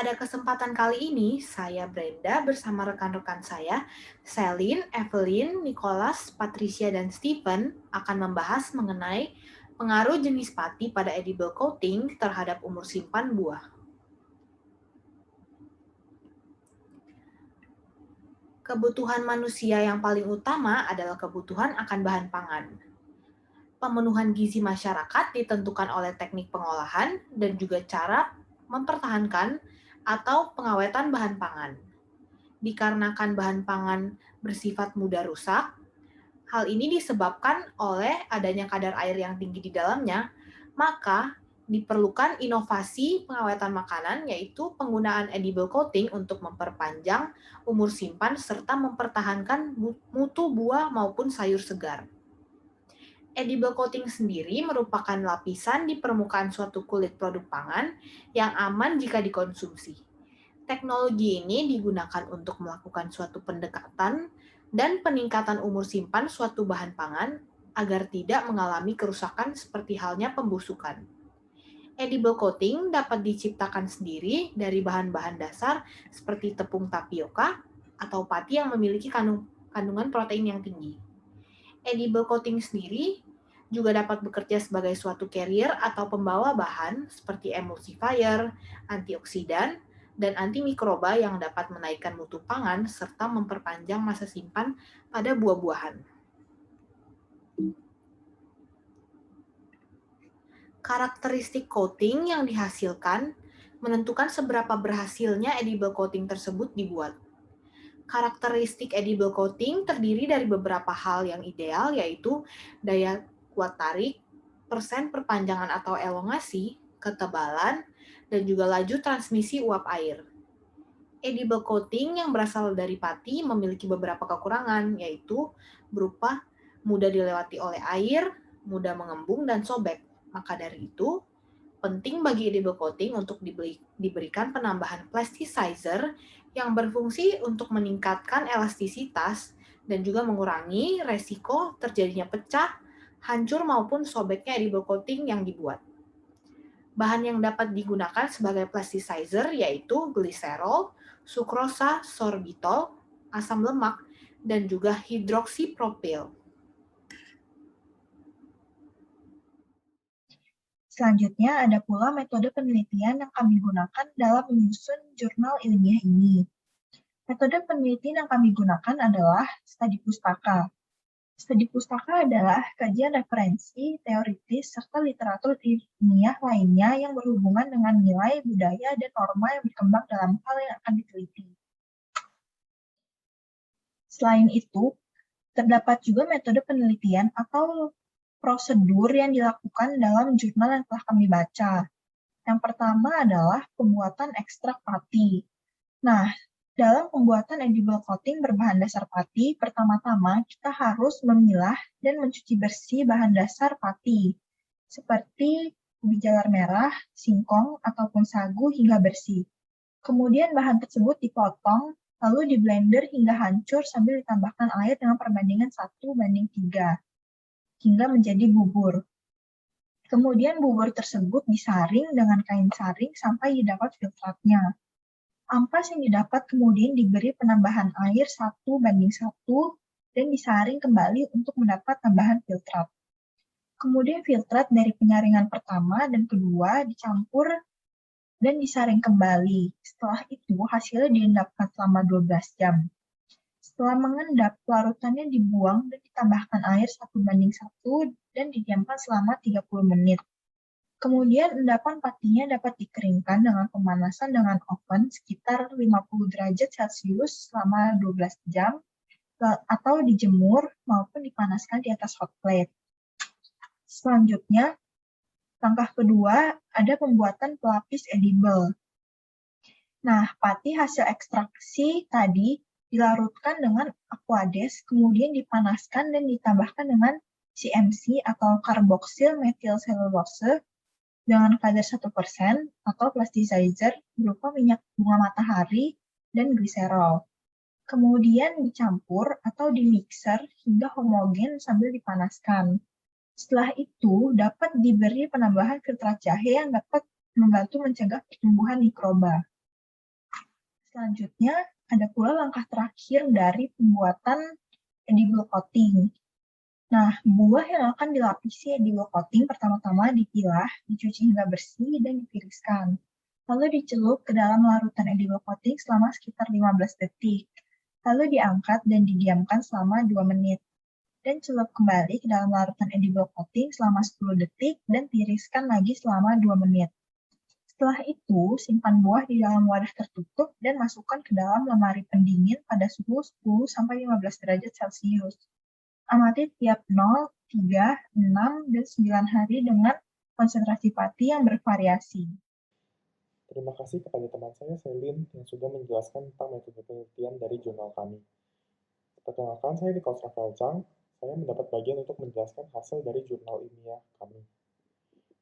Pada kesempatan kali ini, saya Brenda bersama rekan-rekan saya, Celine, Evelyn, Nicholas, Patricia, dan Stephen akan membahas mengenai pengaruh jenis pati pada edible coating terhadap umur simpan buah. Kebutuhan manusia yang paling utama adalah kebutuhan akan bahan pangan. Pemenuhan gizi masyarakat ditentukan oleh teknik pengolahan dan juga cara mempertahankan atau pengawetan bahan pangan. Dikarenakan bahan pangan bersifat mudah rusak, hal ini disebabkan oleh adanya kadar air yang tinggi di dalamnya, maka diperlukan inovasi pengawetan makanan, yaitu penggunaan edible coating untuk memperpanjang umur simpan serta mempertahankan mutu buah maupun sayur segar. Edible coating sendiri merupakan lapisan di permukaan suatu kulit produk pangan yang aman jika dikonsumsi. Teknologi ini digunakan untuk melakukan suatu pendekatan dan peningkatan umur simpan suatu bahan pangan agar tidak mengalami kerusakan seperti halnya pembusukan. Edible coating dapat diciptakan sendiri dari bahan-bahan dasar seperti tepung tapioka atau pati yang memiliki kandungan protein yang tinggi. Edible coating sendiri juga dapat bekerja sebagai suatu carrier atau pembawa bahan seperti emulsifier, antioksidan, dan antimikroba yang dapat menaikkan mutu pangan serta memperpanjang masa simpan pada buah-buahan. Karakteristik coating yang dihasilkan menentukan seberapa berhasilnya edible coating tersebut dibuat. Karakteristik edible coating terdiri dari beberapa hal yang ideal, yaitu daya kuat tarik, persen perpanjangan atau elongasi, ketebalan, dan juga laju transmisi uap air. Edible coating yang berasal dari pati memiliki beberapa kekurangan, yaitu berupa mudah dilewati oleh air, mudah mengembung, dan sobek. Maka dari itu, penting bagi edible coating untuk diberikan penambahan plasticizer yang berfungsi untuk meningkatkan elastisitas dan juga mengurangi resiko terjadinya pecah, hancur maupun sobeknya edible coating yang dibuat. Bahan yang dapat digunakan sebagai plasticizer yaitu gliserol, sukrosa, sorbitol, asam lemak, dan juga hidroksipropil. Selanjutnya, ada pula metode penelitian yang kami gunakan dalam menyusun jurnal ilmiah ini. Metode penelitian yang kami gunakan adalah studi pustaka. Studi pustaka adalah kajian referensi, teoritis, serta literatur ilmiah lainnya yang berhubungan dengan nilai, budaya, dan norma yang berkembang dalam hal yang akan diteliti. Selain itu, terdapat juga metode penelitian atau prosedur yang dilakukan dalam jurnal yang telah kami baca. Yang pertama adalah pembuatan ekstrak pati. Nah, dalam pembuatan edible coating berbahan dasar pati, pertama-tama kita harus memilah dan mencuci bersih bahan dasar pati, seperti ubi jalar merah, singkong, ataupun sagu hingga bersih. Kemudian bahan tersebut dipotong, lalu di blender hingga hancur sambil ditambahkan air dengan perbandingan 1:3, hingga menjadi bubur. Kemudian bubur tersebut disaring dengan kain saring sampai didapat filtratnya. Ampas yang didapat kemudian diberi penambahan air 1:1 dan disaring kembali untuk mendapat tambahan filtrat. Kemudian filtrat dari penyaringan pertama dan kedua dicampur dan disaring kembali. Setelah itu hasilnya diendapkan selama 12 jam. Setelah mengendap, larutannya dibuang dan ditambahkan air 1:1 dan didiamkan selama 30 menit. Kemudian endapan patinya dapat dikeringkan dengan pemanasan dengan oven sekitar 50 derajat Celcius selama 12 jam atau dijemur maupun dipanaskan di atas hot plate. Selanjutnya, langkah kedua ada pembuatan pelapis edible. Nah, pati hasil ekstraksi tadi dilarutkan dengan aqueous, kemudian dipanaskan dan ditambahkan dengan CMC atau karboksil metil selulose dengan kadar 1% atau plasticizer berupa minyak bunga matahari dan gliserol. Kemudian dicampur atau dimixer hingga homogen sambil dipanaskan. Setelah itu dapat diberi penambahan filtrat jahe yang dapat membantu mencegah pertumbuhan mikroba. Selanjutnya, ada pula langkah terakhir dari pembuatan edible coating. Nah, buah yang akan dilapisi edible coating pertama-tama dipilah, dicuci hingga bersih, dan ditiriskan. Lalu dicelup ke dalam larutan edible coating selama sekitar 15 detik. Lalu diangkat dan didiamkan selama 2 menit. Dan celup kembali ke dalam larutan edible coating selama 10 detik dan tiriskan lagi selama 2 menit. Setelah itu, simpan buah di dalam wadah tertutup dan masukkan ke dalam lemari pendingin pada suhu 10-15 derajat Celcius. Amati tiap 0, 3, 6, dan 9 hari dengan konsentrasi pati yang bervariasi. Terima kasih kepada teman saya, Selin, yang sudah menjelaskan tentang metode penelitian dari jurnal kami. Perkenalkan, saya Nicholas Rafael Chang. Saya mendapat bagian untuk menjelaskan hasil dari jurnal ilmiah kami.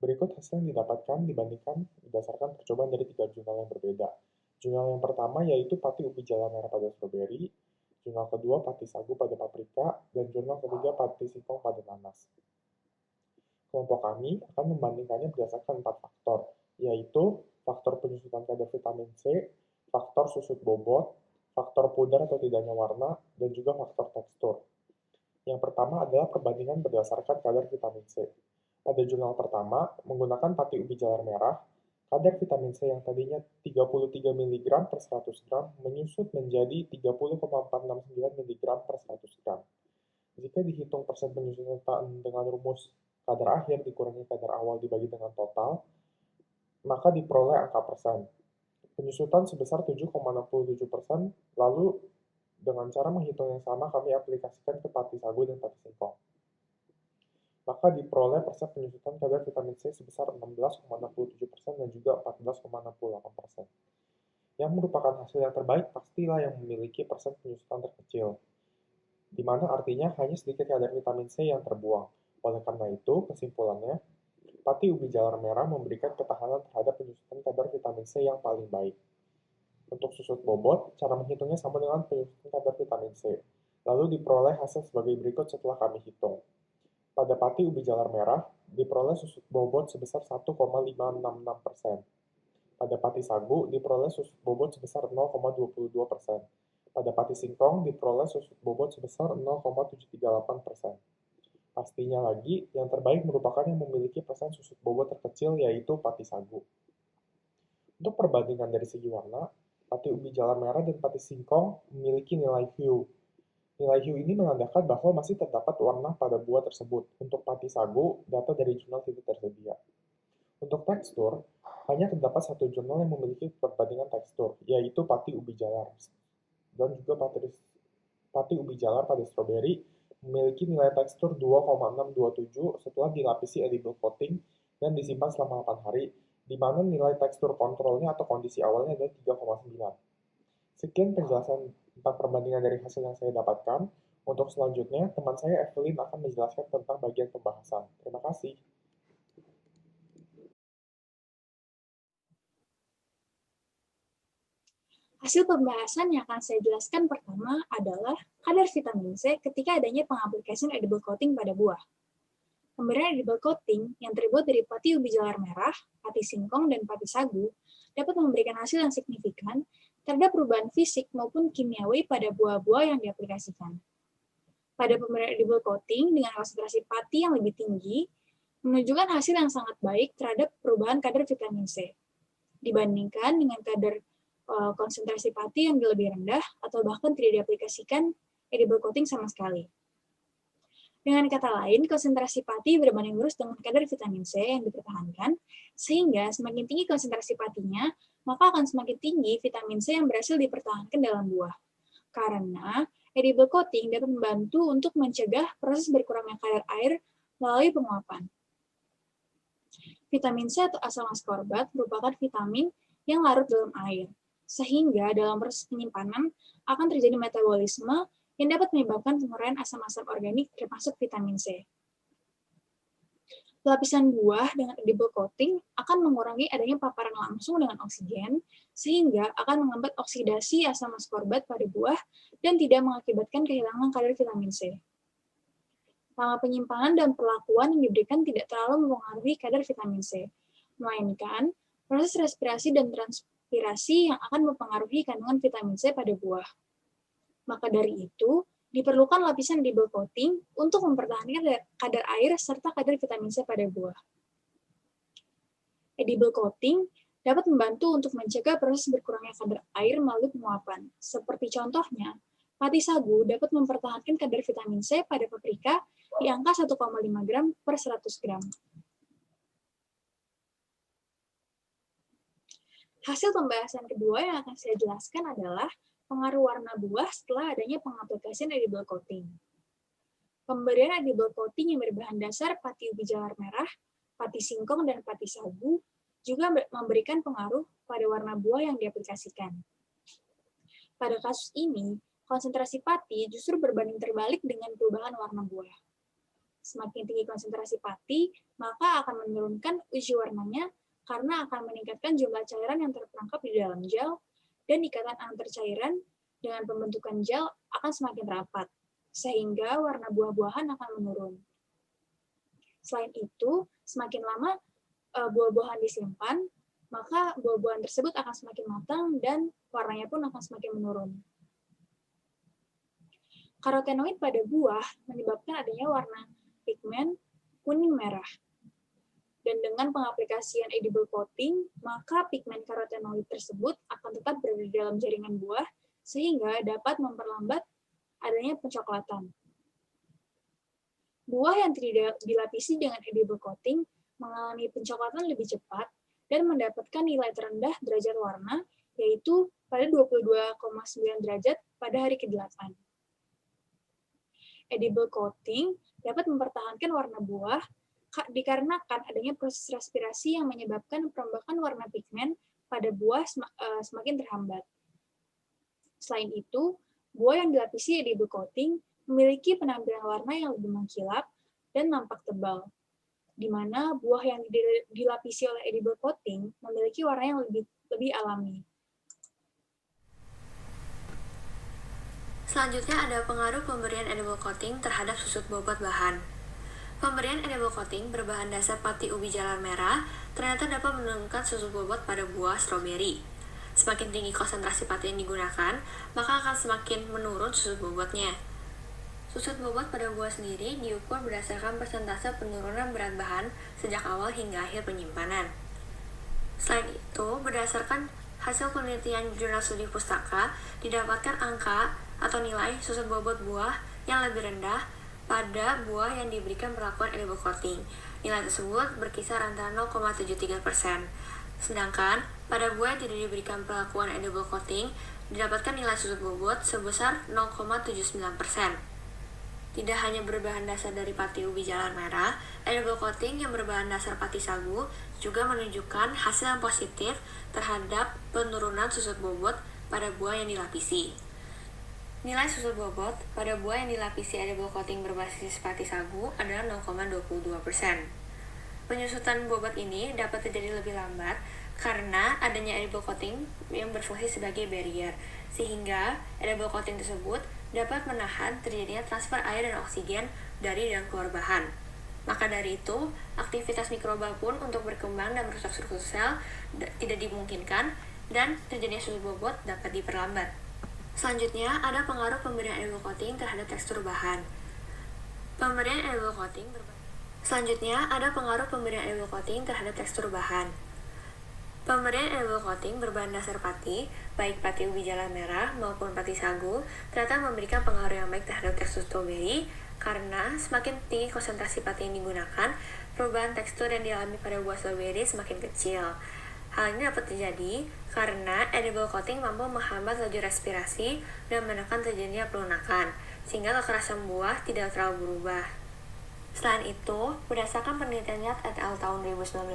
Berikut hasil yang didapatkan dibandingkan berdasarkan percobaan dari 3 jurnal yang berbeda. Jurnal yang pertama yaitu pati ubi jala merah pada stroberi, jurnal kedua pati sagu pada paprika, dan jurnal ketiga pati singkong pada nanas. Kelompok kami akan membandingkannya berdasarkan 4 faktor, yaitu faktor penyusutan kadar vitamin C, faktor susut bobot, faktor pudar atau tidaknya warna, dan juga faktor tekstur. Yang pertama adalah perbandingan berdasarkan kadar vitamin C. Pada jurnal pertama, menggunakan pati ubi jalar merah, kadar vitamin C yang tadinya 33 mg per 100 gram menyusut menjadi 30,469 mg per 100 gram. Jika dihitung persen penyusutan dengan rumus kadar akhir dikurangi kadar awal dibagi dengan total, maka diperoleh angka persen. Penyusutan sebesar 7,67%, lalu dengan cara menghitung yang sama kami aplikasikan ke pati sagu dan pati singkong. Maka diperoleh persen penyusutan kadar vitamin C sebesar 16,67% dan juga 14,68%. Yang merupakan hasil yang terbaik pastilah yang memiliki persen penyusutan terkecil, di mana artinya hanya sedikit kadar vitamin C yang terbuang. Oleh karena itu, kesimpulannya, pati ubi jalar merah memberikan ketahanan terhadap penyusutan kadar vitamin C yang paling baik. Untuk susut bobot, cara menghitungnya sama dengan penyusutan kadar vitamin C. Lalu diperoleh hasil sebagai berikut setelah kami hitung. Pada pati ubi jalar merah, diperoleh susut bobot sebesar 1,566%. Pada pati sagu, diperoleh susut bobot sebesar 0,22%. Pada pati singkong, diperoleh susut bobot sebesar 0,738%. Pastinya lagi, yang terbaik merupakan yang memiliki persen susut bobot terkecil, yaitu pati sagu. Untuk perbandingan dari segi warna, pati ubi jalar merah dan pati singkong memiliki nilai hue. Nilai hue ini menandakan bahwa masih terdapat warna pada buah tersebut. Untuk pati sagu, data dari jurnal tidak tersedia. Untuk tekstur, hanya terdapat satu jurnal yang memiliki perbandingan tekstur, yaitu pati ubi jalar. Dan juga pati ubi jalar pada stroberi memiliki nilai tekstur 2,627 setelah dilapisi edible coating dan disimpan selama 8 hari, di mana nilai tekstur kontrolnya atau kondisi awalnya adalah 3,9. Sekian penjelasan tentang perbandingan dari hasil yang saya dapatkan. Untuk selanjutnya, teman saya Evelyn akan menjelaskan tentang bagian pembahasan. Terima kasih. Hasil pembahasan yang akan saya jelaskan pertama adalah kadar vitamin C ketika adanya pengaplikasian edible coating pada buah. Pemberian edible coating yang terbuat dari pati ubi jalar merah, pati singkong, dan pati sagu dapat memberikan hasil yang signifikan terhadap perubahan fisik maupun kimiawi pada buah-buah yang diaplikasikan. Pada pemberian edible coating dengan konsentrasi pati yang lebih tinggi, menunjukkan hasil yang sangat baik terhadap perubahan kadar vitamin C, dibandingkan dengan kadar konsentrasi pati yang lebih rendah atau bahkan tidak diaplikasikan edible coating sama sekali. Dengan kata lain, konsentrasi pati berbanding lurus dengan kadar vitamin C yang dipertahankan, sehingga semakin tinggi konsentrasi patinya, maka akan semakin tinggi vitamin C yang berhasil dipertahankan dalam buah. Karena edible coating dapat membantu untuk mencegah proses berkurangnya kadar air melalui penguapan. Vitamin C atau asam ascorbat merupakan vitamin yang larut dalam air, sehingga dalam proses penyimpanan akan terjadi metabolisme yang dapat menyebabkan penguraian asam-asam organik termasuk vitamin C. Lapisan buah dengan edible coating akan mengurangi adanya paparan langsung dengan oksigen, sehingga akan menghambat oksidasi asam ascorbat pada buah dan tidak mengakibatkan kehilangan kadar vitamin C. Lama penyimpanan dan perlakuan yang diberikan tidak terlalu mempengaruhi kadar vitamin C, melainkan proses respirasi dan respirasi yang akan mempengaruhi kandungan vitamin C pada buah. Maka dari itu, diperlukan lapisan edible coating untuk mempertahankan kadar air serta kadar vitamin C pada buah. Edible coating dapat membantu untuk mencegah proses berkurangnya kadar air melalui penguapan. Seperti contohnya, pati sagu dapat mempertahankan kadar vitamin C pada paprika di angka 1,5 gram per 100 gram. Hasil pembahasan kedua yang akan saya jelaskan adalah pengaruh warna buah setelah adanya pengaplikasian edible coating. Pemberian edible coating yang berbahan dasar pati ubi jalar merah, pati singkong, dan pati sagu juga memberikan pengaruh pada warna buah yang diaplikasikan. Pada kasus ini, konsentrasi pati justru berbanding terbalik dengan perubahan warna buah. Semakin tinggi konsentrasi pati, maka akan menurunkan uji warnanya karena akan meningkatkan jumlah cairan yang terperangkap di dalam gel, dan ikatan antar cairan dengan pembentukan gel akan semakin rapat, sehingga warna buah-buahan akan menurun. Selain itu, semakin lama buah-buahan disimpan, maka buah-buahan tersebut akan semakin matang dan warnanya pun akan semakin menurun. Karotenoid pada buah menyebabkan adanya warna pigmen kuning merah. Dan dengan pengaplikasian edible coating, maka pigmen karotenoid tersebut akan tetap berada di dalam jaringan buah, sehingga dapat memperlambat adanya pencoklatan. Buah yang tidak dilapisi dengan edible coating mengalami pencoklatan lebih cepat dan mendapatkan nilai terendah derajat warna, yaitu pada 22,9 derajat pada hari ke-8. Edible coating dapat mempertahankan warna buah dikarenakan adanya proses respirasi yang menyebabkan perombakan warna pigmen pada buah semakin terhambat. Selain itu, buah yang dilapisi edible coating memiliki penampilan warna yang lebih mengkilap dan nampak tebal, di mana buah yang dilapisi oleh edible coating memiliki warna yang lebih alami. Selanjutnya ada pengaruh pemberian edible coating terhadap susut bobot bahan. Pemberian edible coating berbahan dasar pati ubi jalar merah ternyata dapat menurunkan susut bobot pada buah stroberi. Semakin tinggi konsentrasi pati yang digunakan, maka akan semakin menurun susut bobotnya. Susut bobot pada buah sendiri diukur berdasarkan persentase penurunan berat bahan sejak awal hingga akhir penyimpanan. Selain itu, berdasarkan hasil penelitian jurnal studi pustaka, didapatkan angka atau nilai susut bobot buah yang lebih rendah pada buah yang diberikan perlakuan edible coating. Nilai tersebut berkisar antara 0,73%. Sedangkan pada buah yang tidak diberikan perlakuan edible coating, didapatkan nilai susut bobot sebesar 0,79%. Tidak hanya berbahan dasar dari pati ubi jalar merah, edible coating yang berbahan dasar pati sagu juga menunjukkan hasil yang positif terhadap penurunan susut bobot pada buah yang dilapisi. Nilai susut bobot pada buah yang dilapisi edible coating berbasis pati sagu adalah 0,22%. Penyusutan bobot ini dapat terjadi lebih lambat karena adanya edible coating yang berfungsi sebagai barrier, sehingga edible coating tersebut dapat menahan terjadinya transfer air dan oksigen dari dan keluar bahan. Maka dari itu, aktivitas mikroba pun untuk berkembang dan merusak struktur sel tidak dimungkinkan dan terjadinya susut bobot dapat diperlambat. Selanjutnya, ada pengaruh pemberian edible coating terhadap tekstur bahan. Pemberian edible coating terhadap tekstur bahan. Pemberian edible coating berbahan dasar pati, baik pati ubi jalar merah maupun pati sagu, ternyata memberikan pengaruh yang baik terhadap tekstur stroberi karena semakin tinggi konsentrasi pati yang digunakan, perubahan tekstur yang dialami pada buah stroberi semakin kecil. Hal ini dapat terjadi karena edible coating mampu menghambat laju respirasi dan menekan terjadinya pelunakan, sehingga kekerasan buah tidak terlalu berubah. Selain itu, berdasarkan penelitian Yat et al. Tahun 2019,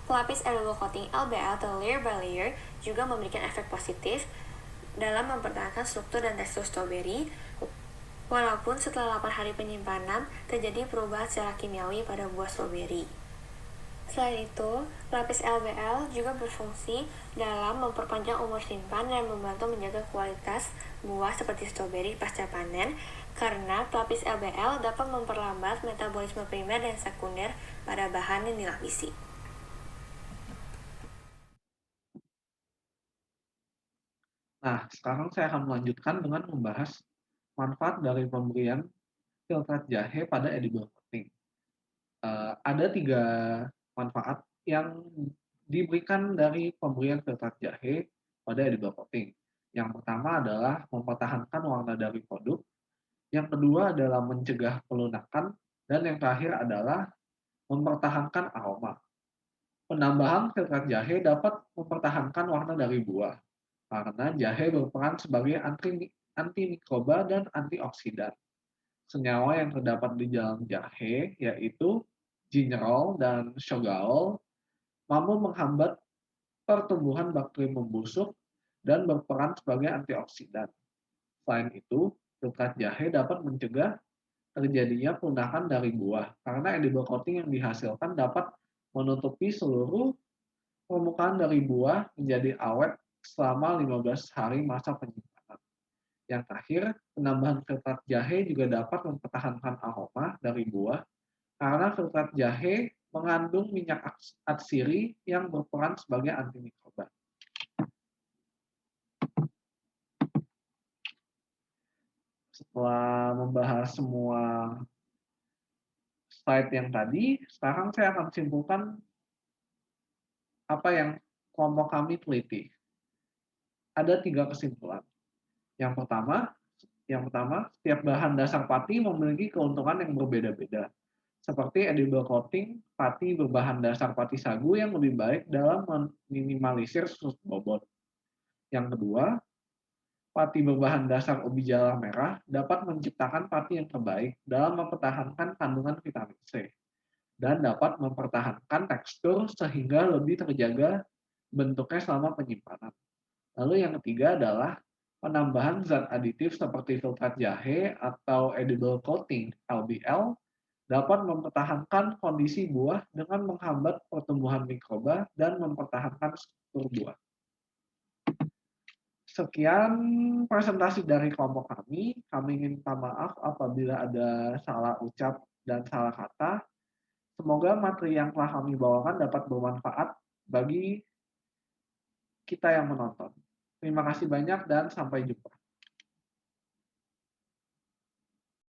pelapis edible coating LBL atau layer by layer juga memberikan efek positif dalam mempertahankan struktur dan tekstur stroberi, walaupun setelah 8 hari penyimpanan terjadi perubahan secara kimiawi pada buah stroberi. Selain itu, pelapis LBL juga berfungsi dalam memperpanjang umur simpan dan membantu menjaga kualitas buah seperti stroberi pasca panen, karena pelapis LBL dapat memperlambat metabolisme primer dan sekunder pada bahan yang dilapisi. Nah, sekarang saya akan melanjutkan dengan membahas manfaat dari pemberian filtrat jahe pada edible coating. Ada 3 manfaat yang diberikan dari pemberian filtrat jahe pada edible coating. Yang pertama adalah mempertahankan warna dari produk, yang kedua adalah mencegah pelunakan, dan yang terakhir adalah mempertahankan aroma. Penambahan filtrat jahe dapat mempertahankan warna dari buah, karena jahe berperan sebagai antimikroba dan antioksidan. Senyawa yang terdapat di dalam jahe, yaitu gingerol dan shogaol, mampu menghambat pertumbuhan bakteri membusuk dan berperan sebagai antioksidan. Selain itu, filtrat jahe dapat mencegah terjadinya pelunakan dari buah, karena edible coating yang dihasilkan dapat menutupi seluruh permukaan dari buah menjadi awet selama 15 hari masa penyimpanan. Yang terakhir, penambahan filtrat jahe juga dapat mempertahankan aroma dari buah karena filtrat jahe mengandung minyak atsiri yang berperan sebagai antimikroba. Setelah membahas semua slide yang tadi, sekarang saya akan simpulkan apa yang kelompok kami teliti. Ada 3 kesimpulan. Yang pertama, setiap bahan dasar pati memiliki keuntungan yang berbeda-beda. Seperti edible coating, pati berbahan dasar pati sagu yang lebih baik dalam meminimalisir susut bobot. Yang kedua, pati berbahan dasar ubi jalar merah dapat menciptakan pati yang terbaik dalam mempertahankan kandungan vitamin C dan dapat mempertahankan tekstur sehingga lebih terjaga bentuknya selama penyimpanan. Lalu yang ketiga adalah penambahan zat aditif seperti filtrat jahe atau edible coating (LBL) dapat mempertahankan kondisi buah dengan menghambat pertumbuhan mikroba dan mempertahankan struktur buah. Sekian presentasi dari kelompok kami. Kami minta maaf apabila ada salah ucap dan salah kata. Semoga materi yang telah kami bawakan dapat bermanfaat bagi kita yang menonton. Terima kasih banyak dan sampai jumpa.